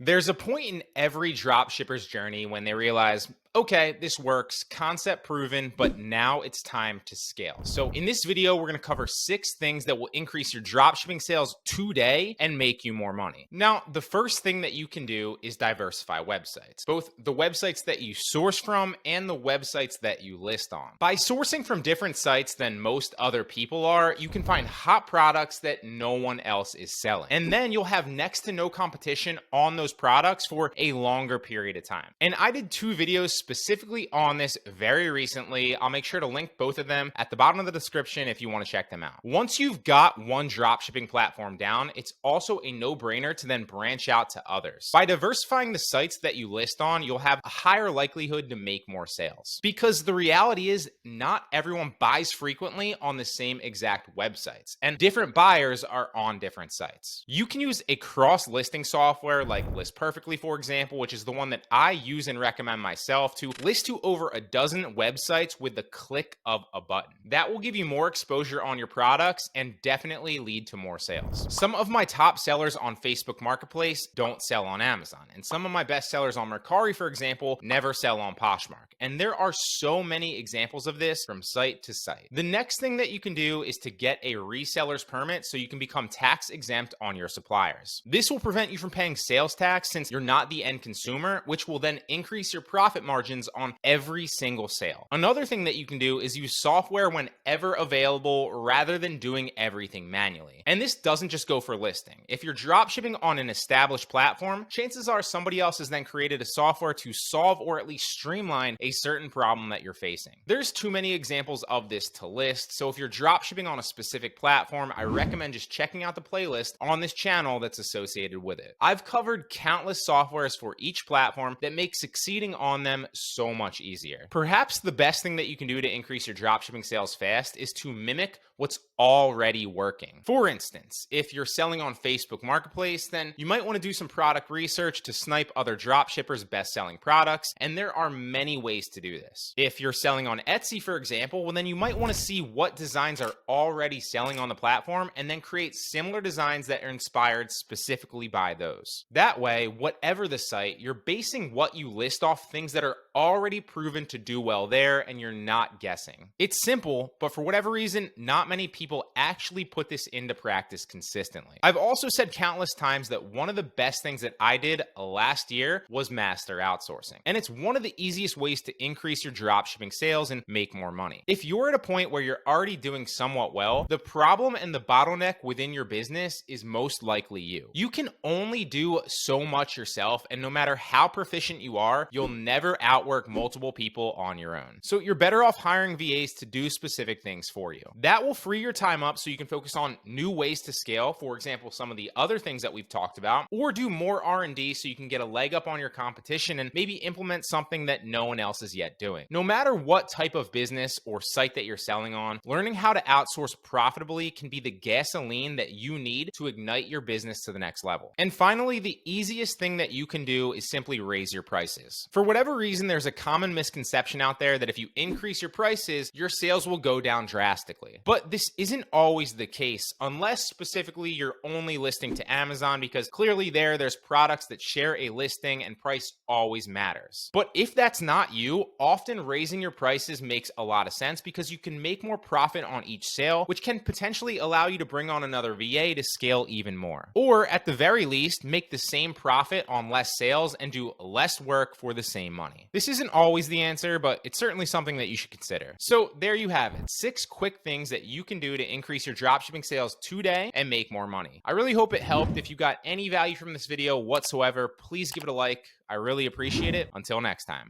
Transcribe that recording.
There's a point in every dropshipper's journey when they realize, okay, this works, concept proven, but now it's time to scale. So in this video, we're gonna cover 6 things that will increase your dropshipping sales today and make you more money. Now, the first thing that you can do is diversify websites, both the websites that you source from and the websites that you list on. By sourcing from different sites than most other people are, you can find hot products that no one else is selling. And then you'll have next to no competition on those products for a longer period of time. And I did 2 videos specifically on this very recently. I'll make sure to link both of them at the bottom of the description if you want to check them out. Once you've got one dropshipping platform down, it's also a no-brainer to then branch out to others. By diversifying the sites that you list on, you'll have a higher likelihood to make more sales. Because the reality is, not everyone buys frequently on the same exact websites, and different buyers are on different sites. You can use a cross-listing software like List Perfectly, for example, which is the one that I use and recommend myself, to list to over a dozen websites with the click of a button. That will give you more exposure on your products and definitely lead to more sales. Some of my top sellers on Facebook Marketplace don't sell on Amazon, and some of my best sellers on Mercari, for example, never sell on Poshmark. And there are so many examples of this from site to site. The next thing that you can do is to get a Resellers Permit so you can become tax exempt on your suppliers. This will prevent you from paying sales tax since you're not the end consumer, which will then increase your profit margins on every single sale. Another thing that you can do is use software whenever available rather than doing everything manually. And this doesn't just go for listing. If you're dropshipping on an established platform, chances are somebody else has then created a software to solve or at least streamline a certain problem that you're facing. There's too many examples of this to list, so if you're dropshipping on a specific platform, I recommend just checking out the playlist on this channel that's associated with it. I've covered countless softwares for each platform that make succeeding on them so much easier. Perhaps the best thing that you can do to increase your dropshipping sales fast is to mimic what's already working. For instance, if you're selling on Facebook Marketplace, then you might want to do some product research to snipe other dropshippers' best-selling products, and there are many ways to do this. If you're selling on Etsy, for example, well, then you might want to see what designs are already selling on the platform and then create similar designs that are inspired specifically by those. That way, whatever the site, you're basing what you list off things that are already proven to do well there, and you're not guessing. It's simple, but for whatever reason, not many people actually put this into practice consistently. I've also said countless times that one of the best things that I did last year was master outsourcing. And it's one of the easiest ways to increase your dropshipping sales and make more money. If you're at a point where you're already doing somewhat well, the problem and the bottleneck within your business is most likely you. You can only do so much yourself, and no matter how proficient you are, you'll never outwork multiple people on your own. So you're better off hiring VAs to do specific things for you. That will free your time up so you can focus on new ways to scale, for example, some of the other things that we've talked about, or do more R&D so you can get a leg up on your competition and maybe implement something that no one else is yet doing. No matter what type of business or site that you're selling on, learning how to outsource profitably can be the gasoline that you need to ignite your business to the next level. And finally, the easiest thing that you can do is simply raise your prices. For whatever reason, there's a common misconception out there that if you increase your prices, your sales will go down drastically. But this isn't always the case, unless specifically you're only listing to Amazon, because clearly there's products that share a listing and price always matters. But if that's not you, often raising your prices makes a lot of sense because you can make more profit on each sale, which can potentially allow you to bring on another VA to scale even more. Or at the very least, make the same profit on less sales and do less work for the same money. This isn't always the answer, but it's certainly something that you should consider. So there you have it, 6 quick things that you can do to increase your dropshipping sales today and make more money. I really hope it helped. If you got any value from this video whatsoever, please give it a like. I really appreciate it. Until next time.